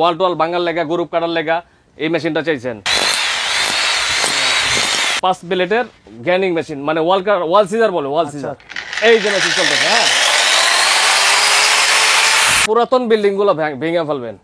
ওয়াল towel ভাঙার লেগা, group কাটার লেগা এই মেশিনটা চাইছেন। 5 প্লেটের গ্যানিং মেশিন, মানে ওয়াল সিজার বলে, ওয়াল সিজার। এই যে মেশিন চলতেছে, হ্যাঁ, পুরাতন বিল্ডিং গুলো ভেঙে ফেলবেন,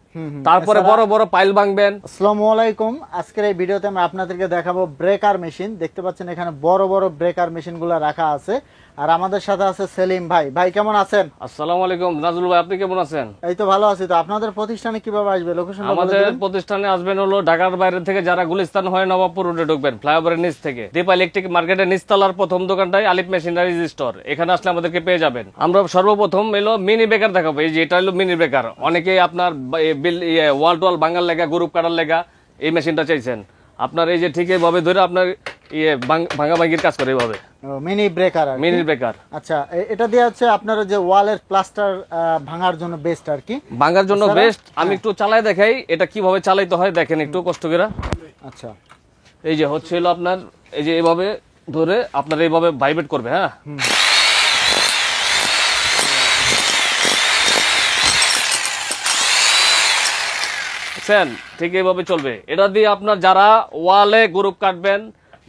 তারপরে বড় বড় পাইল ভাঙবেন। আসসালামু আলাইকুম। আজকের এই ভিডিওতে আমরা আপনাদেরকে দেখাবো ব্রেকার মেশিন। দেখতে পাচ্ছেন এখানে বড় বড় ব্রেকার মেশিন গুলো রাখা আছে। আর আমাদের সাথে আছে সেলিম ভাই। ভাই কেমন আছেন? আসসালামু আলাইকুম নাজরুল ভাই, আপনি কেমন আছেন? এই তো ভালো আছি। তো আপনাদের প্রতিষ্ঠানে কিভাবে আসবে, লোকেশন? আমাদের প্রতিষ্ঠানে আসবেন হলো ঢাকার বাইরে থেকে যারা গুলিস্তান হয়ে নবাবপুর রোডে ঢুকবেন, ফ্লাইওভারের নিচ থেকে দীপা ইলেকট্রিক মার্কেটের নিচতলার প্রথম দোকানটাই আলিফ মেশিনারি স্টোর। এখানে আসলে আমাদেরকে পেয়ে যাবেন। আমরা সর্বপ্রথম এলো মিনি ব্রেকার দেখাবো। এই যে এটা হলো মিনি ব্রেকার। অনেকেই আপনার ওয়াল টোয়াল ভাঙার লেগা, গ্রুপ কাটার লেগা এই মেশিনটা চাইছেন। আপনার এই যে ঠিক এইভাবে ধরে আপনার ভাঙাভাঙির কাজ করে এইভাবে মিনি ব্রেকার। মিনি ব্রেকার, আচ্ছা, এটা দিয়ে হচ্ছে আপনার যে ওয়ালের প্লাস্টার ভাঙার জন্য বেস্ট আর কি, ভাঙার জন্য বেস্ট। আমি একটু চালাই দেখাই এটা কিভাবে চালাইতে হয়, দেখেন একটু কষ্ট করে। আচ্ছা, এই যে হচ্ছে হলো আপনার এই যে এইভাবে ধরে আপনার এইভাবে ভাইব্রেট করবে, হ্যাঁ, ঠিক এইভাবে চলবে। এটা দিয়ে আপনার যারা ওয়ালে গ্রুপ কাটবেন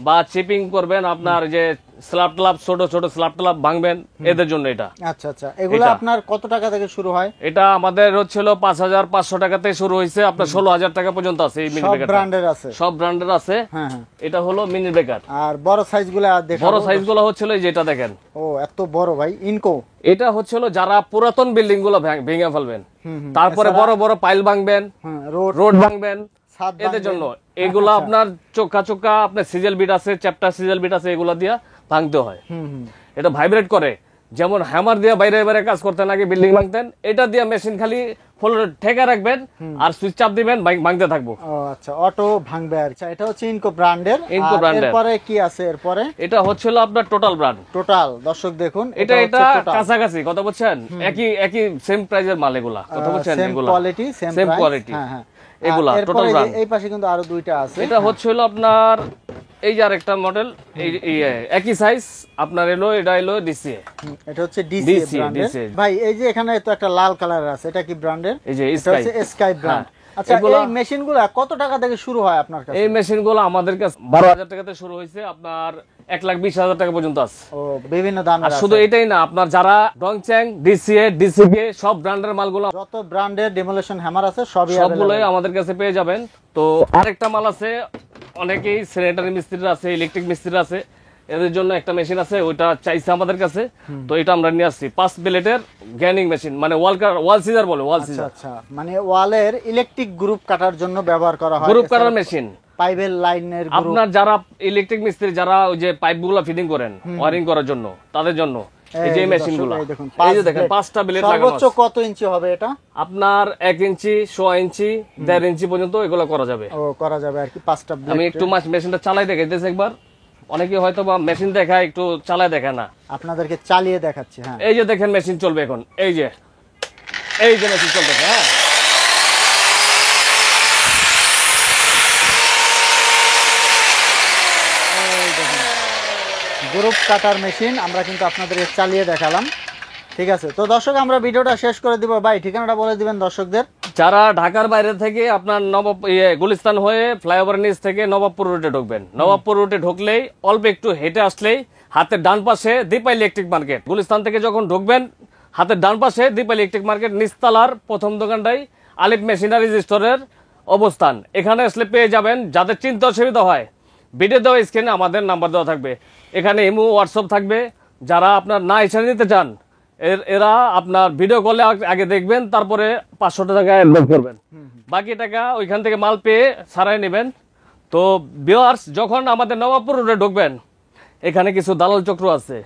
বা চিপিং করবেন, আপনার যে স্ল্যাব ট্লাব ছোট ছোট স্ল্যাব ট্লাব ভাঙবেন, এদের জন্য এটা। আচ্ছা আচ্ছা, এগুলো আপনার কত টাকা থেকে শুরু হয়? এটা আমাদের হচ্ছিল 5,500 টাকা থেকে শুরু হয়েছে, আপনার 16,000 টাকা পর্যন্ত আছে। এই মিনি ব্রেকার সব ব্র্যান্ডের আছে, সব ব্র্যান্ডের আছে। হ্যাঁ হ্যাঁ, এটা হলো মিনি ব্রেকার। আর বড় সাইজগুলো দেখাবো। বড় সাইজগুলো হচ্ছিল এই যেটা দেখেন। ও এত বড় ভাই, ইনকো। এটা হচ্ছিল যারা পুরাতন বিল্ডিং গুলো ভেঙে ফেলবেন, তারপরে বড় বড় পাইল ভাঙবেন, রোড ভাঙবেন, এদের জন্য এগুলো আপনার চোখা চোখা আপনার সিজেল বিট আছে, চ্যাপ্টার সিজেল বিট আছে, এগুলো দিয়ে ভাঙতে হয়। এটা ভাইব্রেট করে, যেমন হ্যামার দিয়ে বাইরে বাইরে কাজ করতেন আগে, বিল্ডিং ভাঙতেন, এটা দিয়ে মেশিন খালি ফ্লোরে ঠেকা রাখবেন আর সুইচ চাপ দিবেন, ভাঙতে থাকবো। আচ্ছা, অটো ভাঙবে আর কি। এটা হচ্ছে ইনকো ব্র্যান্ডের। ইনকো ব্র্যান্ডের। এরপরে কি আছে? এরপরে এটা হচ্ছিল আপনার টোটাল ব্র্যান্ড। টোটাল, দর্শক দেখুন, এটা কাছাকাছি, কথা বলছেন, একই সেম প্রাইজের মাল এগুলা, কথা বলছেন, এগুলা সেম কোয়ালিটি। হ্যাঁ হ্যাঁ, এগুলা টোটাল ব্র্যান্ড। এই পাশে কিন্তু আরো দুইটা আছে। এটা হচ্ছিল আপনার এই যে আরেকটা মডেল, এই একই সাইজ আপনার এলো, এটা এলো ডিসি। এটা হচ্ছে ডিসি ব্র্যান্ডের। ভাই এই যে এখানে তো একটা লাল কালার আছে, এটা কি ব্র্যান্ডের? এই যে স্কাই ব্র্যান্ড। আচ্ছা, এই মেশিনগুলো কত টাকা থেকে শুরু হয় আপনার কাছে? এই মেশিনগুলো আমাদের কাছে 12,000 টাকা থেকে শুরু হয়েছে, আপনার 1,20,000 টাকা পর্যন্ত আছে। ও, বিভিন্ন দামের আর আছে। শুধু এটাই না, আপনার যারা ডংচ্যাং, ডিসিএ, ডিসিকে সব ব্র্যান্ডের মালগুলো, যত ব্র্যান্ডের ডেমোলেশন হ্যামার আছে সবগুলোই আমাদের কাছে পেয়ে যাবেন। তো আরেকটা মাল আছে, অনেকেই স্যানিটারি মিস্ত্রিরা আছে, ইলেকট্রিক মিস্ত্রিরা আছে, এদের জন্য একটা মেশিন আছে, ওইটা চাইছে আমাদের কাছে, তো এটা আমরা নিয়ে আসছি। 5 প্লেটের গ্যানিং মেশিন, মানে ওয়াল সিজার বলে, ওয়াল সিজার। আচ্ছা, মানে ওয়ালের ইলেকট্রিক গ্রুপ কাটার জন্য ব্যবহার করা হয়। গ্রুপ কাটার মেশিন, পাইপের লাইনের গ্রুপ। আপনার যারা ইলেকট্রিক মিস্ত্রি, যারা ওই যে পাইপগুলো ফিটিং করেন ওয়ারিং করার জন্য, তাদের জন্য এই যে মেশিনগুলো। এই যে দেখেন 5টা ব্লেড লাগানো আছে। সর্বোচ্চ কত ইঞ্চি হবে এটা? আপনার 1 ইঞ্চি, 1.5 ইঞ্চি, 1.5 ইঞ্চি পর্যন্ত এগুলো করা যাবে। ও, করা যাবে আর কি, 5টা ব্লেড। আমি একটু মেশিনটা চালাই দেখাইতেছি একবার। অনেকে হয়তো বা মেশিন দেখায়, একটু চালাই দেখে না, আপনাদেরকে চালিয়ে দেখাচ্ছি। হ্যাঁ, এই যে দেখেন মেশিন চলবে এখন। এই যে মেশিন চলতেছে, হ্যাঁ, গ্রুপ কাটার মেশিন আমরা কিন্তু আপনাদেরকে চালিয়ে দেখালাম। ঠিক আছে, তো দর্শক আমরা ভিডিওটা শেষ করে দিব। ভাই ঠিকানাটা বলে দিবেন দর্শকদের। যারা ঢাকার বাইরে থেকে আপনার গুলিস্তান হয়ে ফ্লাইওভার নিচ থেকে নবাবপুর রোডে ঢুকবেন, নবাবপুর রোডে ঢুকলেই অল্প একটু হেঁটে আসলেই হাতের ডান পাশে দীপা ইলেকট্রিক মার্কেট। গুলিস্তান থেকে যখন ঢুকবেন, হাতের ডান পাশে দীপা ইলেকট্রিক মার্কেট নিচতলার প্রথম দোকানটাই আলিফ মেশিনারি স্টোরের অবস্থান। এখানে আসলে পেয়ে যাবেন। যাদের চিন্তা অসুবিধা হয়, ভিডিও দেওয়া স্ক্রিনে আমাদের নাম্বার দেওয়া থাকবে, এখানে ইমো, হোয়াটসঅ্যাপ থাকবে। যারা আপনার না এসে নিতে চান, এরা আপনার ভিডিও কলে আগে দেখবেন, তারপরে 500 টাকা অ্যাডভান্স করবেন, বাকি টাকা ওইখান থেকে মাল পেয়ে সারাই নেবেন। তো ভিউয়ার্স, যখন আমাদের নবাবপুর রোডে ঢুকবেন, এখানে কিছু দালাল চক্র আছে,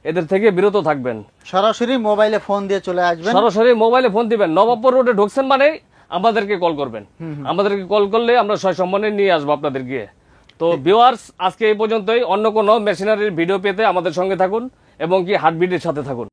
এদের থেকে বিরত থাকবেন। সরাসরি মোবাইলে ফোন দিয়ে চলে আসবেন, সরাসরি মোবাইলে ফোন দিবেন। নবাবপুর রোডে ঢুকছেন মানে আমাদেরকে কল করবেন, আমাদেরকে কল করলে আমরা সসম্মানে নিয়ে আসবো আপনাদের গিয়ে। তো ভিউয়ার্স, আজকে এই পর্যন্তই। অন্য কোনো মেশিনারির ভিডিও পেতে আমাদের সঙ্গে থাকুন এবং কি হার্টবিটের সাথে থাকুন।